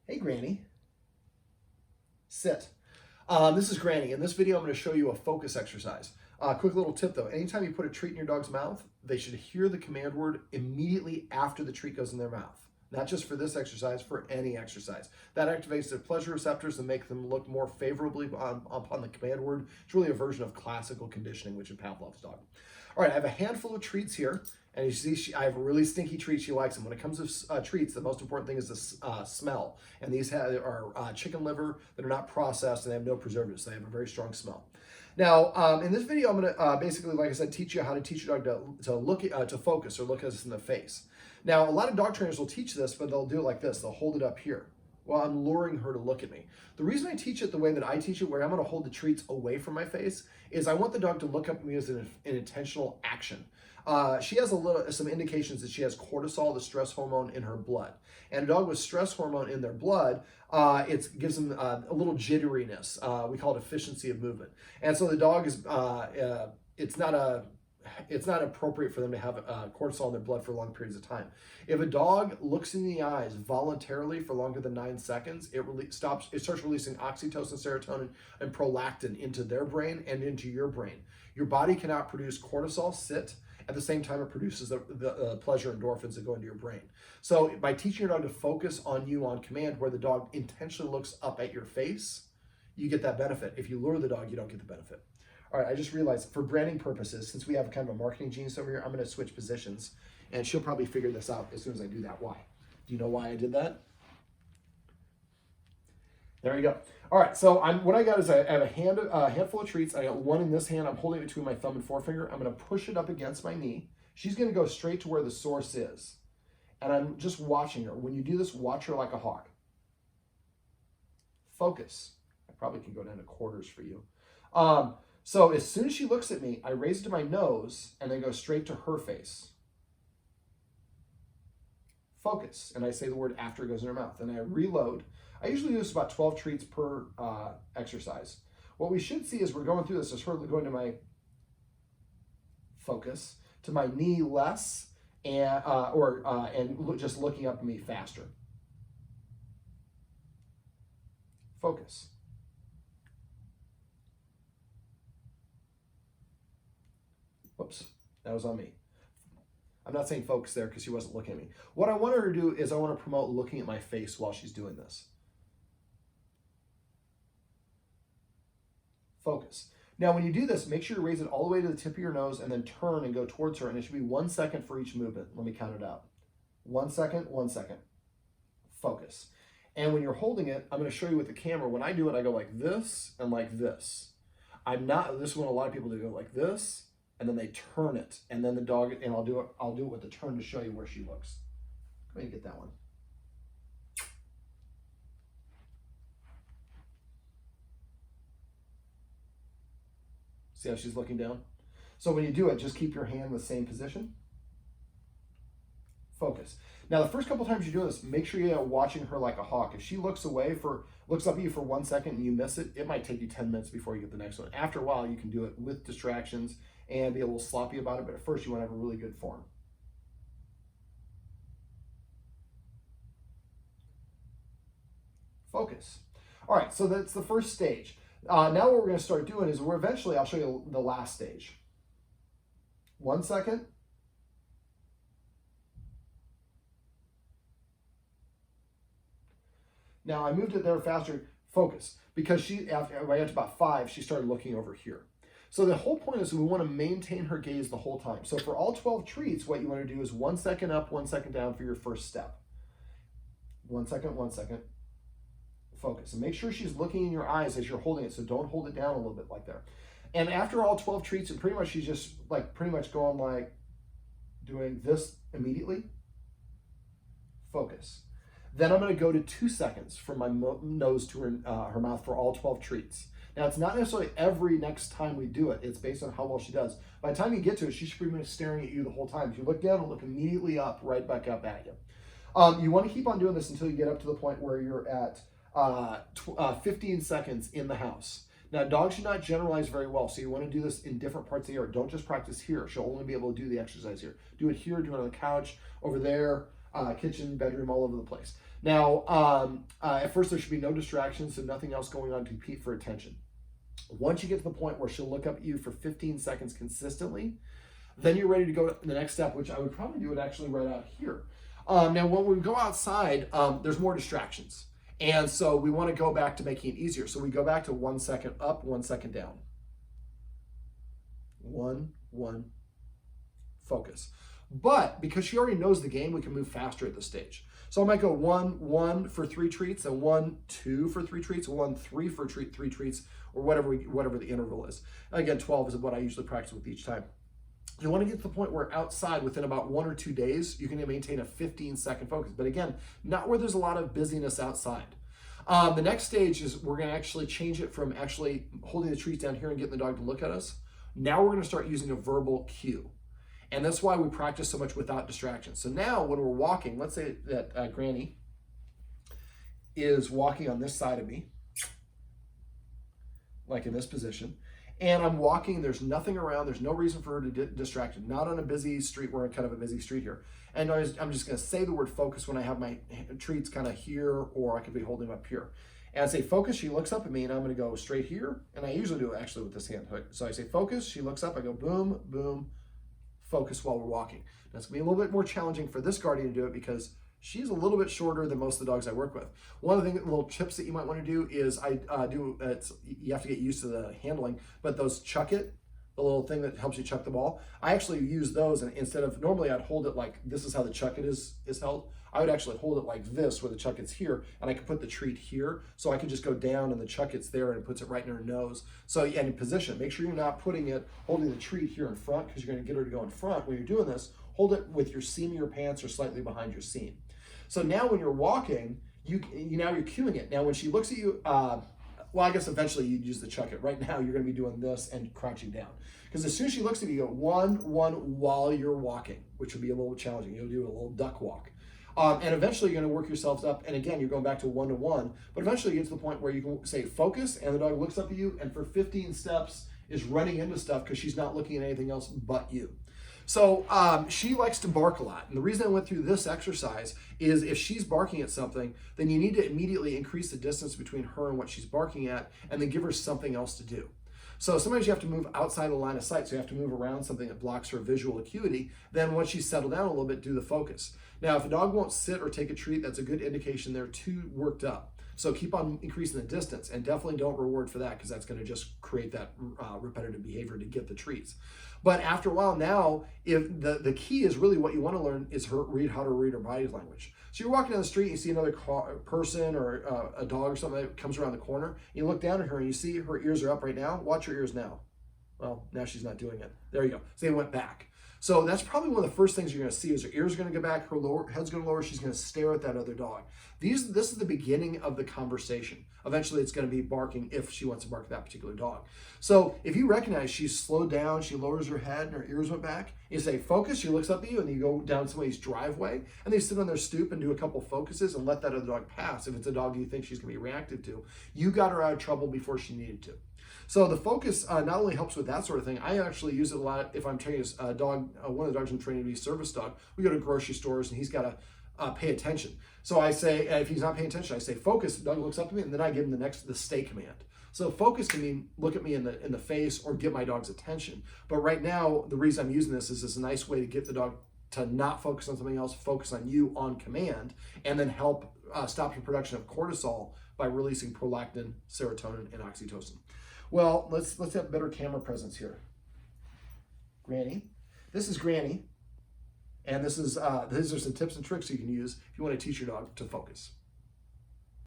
Hey, Granny. Sit. This is Granny. In this video, I'm going to show you a focus exercise. Quick little tip though, anytime you put a treat in your dog's mouth, they should hear the command word immediately after the treat goes in their mouth. Not just for this exercise, for any exercise. That activates their pleasure receptors and make them look more favorably upon the command word. It's really a version of classical conditioning, which is Pavlov's dog. All right, I have a handful of treats here. And you see, I have a really stinky treat. She likes them. When it comes to treats, the most important thing is the smell. And these are chicken liver that are not processed and they have no preservatives. So they have a very strong smell. Now, in this video, I'm going to basically, like I said, teach you how to teach your dog to look to focus or look us in the face. Now, a lot of dog trainers will teach this, but they'll do it like this. They'll hold it up here. Well, I'm luring her to look at me. The reason I teach it the way that I teach it, where I'm going to hold the treats away from my face, is I want the dog to look up at me as an intentional action. She has some indications that she has cortisol, the stress hormone, in her blood. And a dog with stress hormone in their blood, it gives them a little jitteriness. We call it efficiency of movement. And so the dog is, it's not appropriate for them to have cortisol in their blood for long periods of time. If a dog looks in the eyes voluntarily for longer than 9 seconds, it starts releasing oxytocin, serotonin, and prolactin into their brain and into your brain. Your body cannot produce cortisol, sit. At the same time, it produces the pleasure endorphins that go into your brain. So by teaching your dog to focus on you on command, where the dog intentionally looks up at your face, you get that benefit. If you lure the dog, you don't get the benefit. All right, I just realized for branding purposes, since we have kind of a marketing genius over here, I'm going to switch positions, and she'll probably figure this out as soon as I do that. Why? Do you know why I did that? There you go. All right, so what I got is I have a handful of treats. I got one in this hand. I'm holding it between my thumb and forefinger. I'm going to push it up against my knee. She's going to go straight to where the source is, and I'm just watching her. When you do this, watch her like a hawk. Focus. I probably can go down to quarters for you. So as soon as she looks at me, I raise it to my nose and then go straight to her face. Focus. And I say the word after it goes in her mouth. And I reload. I usually use about 12 treats per exercise. What we should see is we're going through this is her going to my focus, to my knee less, and just looking up at me faster. Focus. Whoops, that was on me. I'm not saying focus there because she wasn't looking at me. What I want her to do is I want to promote looking at my face while she's doing this. Focus. Now, when you do this, make sure you raise it all the way to the tip of your nose and then turn and go towards her. And it should be 1 second for each movement. Let me count it out. 1 second, 1 second. Focus. And when you're holding it, I'm going to show you with the camera. When I do it, I go like this and like this. This is when a lot of people do go like this, and then they turn it, and then the dog, and I'll do it with the turn to show you where she looks. Go ahead and get that one. See how she's looking down? So when you do it, just keep your hand in the same position. Focus. Now, the first couple times you do this, make sure you're watching her like a hawk. If she looks up at you for 1 second and you miss it, it might take you 10 minutes before you get the next one. After a while, you can do it with distractions and be a little sloppy about it, but at first you want to have a really good form. Focus. All right, so that's the first stage. Now what we're going to start doing is I'll show you the last stage. 1 second. Now I moved it there faster. Focus. Because after I got to about 5, she started looking over here. So the whole point is we want to maintain her gaze the whole time. So for all 12 treats, what you want to do is 1 second up, 1 second down for your first step. 1 second, 1 second. Focus. And make sure she's looking in your eyes as you're holding it, so don't hold it down a little bit like there. And after all 12 treats, and pretty much she's just pretty much going like doing this immediately. Focus. Then I'm going to go to 2 seconds from my nose to her mouth for all 12 treats. Now, it's not necessarily every next time we do it. It's based on how well she does. By the time you get to it, she should be staring at you the whole time. If you look down and look immediately up, right back up at you. You want to keep on doing this until you get up to the point where you're at 15 seconds in the house. Now, dogs should not generalize very well, so you want to do this in different parts of the yard. Don't just practice here. She'll only be able to do the exercise here. Do it here, do it on the couch, over there, kitchen, bedroom, all over the place. Now, at first there should be no distractions, so nothing else going on to compete for attention. Once you get to the point where she'll look up at you for 15 seconds consistently, then you're ready to go to the next step, which I would probably do it actually right out here. Now, when we go outside, there's more distractions. And so we want to go back to making it easier. So we go back to 1 second up, 1 second down. 1, 1, focus. But because she already knows the game, we can move faster at this stage. So I might go 1, 1 for 3 treats, and 1, 2 for 3 treats, 1, 3 for 3 treats, or whatever the interval is. Again, 12 is what I usually practice with each time. You want to get to the point where outside, within about 1 or 2 days, you can maintain a 15-second focus. But again, not where there's a lot of busyness outside. The next stage is we're going to actually change it from actually holding the treats down here and getting the dog to look at us. Now we're going to start using a verbal cue. And that's why we practice so much without distractions. So now when we're walking, let's say that Granny is walking on this side of me, like in this position. And I'm walking, there's nothing around, there's no reason for her to get distracted. Not on a busy street, we're in kind of a busy street here. And I'm just gonna say the word focus when I have my treats kind of here, or I could be holding them up here. And I say focus, she looks up at me, and I'm gonna go straight here. And I usually do it actually with this hand. So I say focus, she looks up, I go boom, boom, focus while we're walking. That's gonna be a little bit more challenging for this guardian to do it because she's a little bit shorter than most of the dogs I work with. One of the little tips that you might want to do is you have to get used to the handling, but those chuck it, the little thing that helps you chuck the ball, I actually use those, and instead of, normally I'd hold it like, this is how the chuck it is held. I would actually hold it like this where the chuck it's here, and I could put the treat here, so I could just go down and the chuck it's there and it puts it right in her nose. So, and in position, make sure you're not holding the treat here in front because you're gonna get her to go in front. When you're doing this, hold it with your seam of your pants or slightly behind your seam. So now when you're walking, now you're cueing it. Now when she looks at you, well, I guess eventually you'd use the chuck it. Right now you're gonna be doing this and crouching down. Because as soon as she looks at you, you go 1, 1 while you're walking, which would be a little challenging. You'll do a little duck walk. And eventually you're gonna work yourselves up, and again, you're going back to 1 to 1, but eventually you get to the point where you can say focus, and the dog looks up at you, and for 15 steps is running into stuff because she's not looking at anything else but you. So she likes to bark a lot. And the reason I went through this exercise is if she's barking at something, then you need to immediately increase the distance between her and what she's barking at, and then give her something else to do. So sometimes you have to move outside the line of sight. So you have to move around something that blocks her visual acuity. Then once she's settled down a little bit, do the focus. Now, if a dog won't sit or take a treat, that's a good indication they're too worked up. So keep on increasing the distance, and definitely don't reward for that because that's going to just create that repetitive behavior to get the treats. But after a while now, if the key is really what you want to learn is how to read her body language. So you're walking down the street and you see another person or a dog or something that comes around the corner. You look down at her and you see her ears are up right now. Watch her ears now. Well, now she's not doing it. There you go. So they went back. So that's probably one of the first things you're going to see is her ears are going to go back, her head's going to lower, she's going to stare at that other dog. This is the beginning of the conversation. Eventually it's going to be barking if she wants to bark at that particular dog. So if you recognize she's slowed down, she lowers her head and her ears went back, you say focus, she looks up at you, and you go down somebody's driveway and they sit on their stoop and do a couple focuses and let that other dog pass. If it's a dog you think she's going to be reactive to, you got her out of trouble before she needed to. So the focus not only helps with that sort of thing, I actually use it a lot if I'm training a dog, one of the dogs I'm training to be a service dog. We go to grocery stores and he's got to pay attention. So I say, if he's not paying attention, I say focus, the dog looks up at me, and then I give him the stay command. So focus can mean look at me in the face or get my dog's attention. But right now, the reason I'm using this is it's a nice way to get the dog to not focus on something else, focus on you on command, and then help stop the production of cortisol by releasing prolactin, serotonin, and oxytocin. Well, let's have better camera presence here. Granny. This is Granny. And these are some tips and tricks you can use if you want to teach your dog to focus.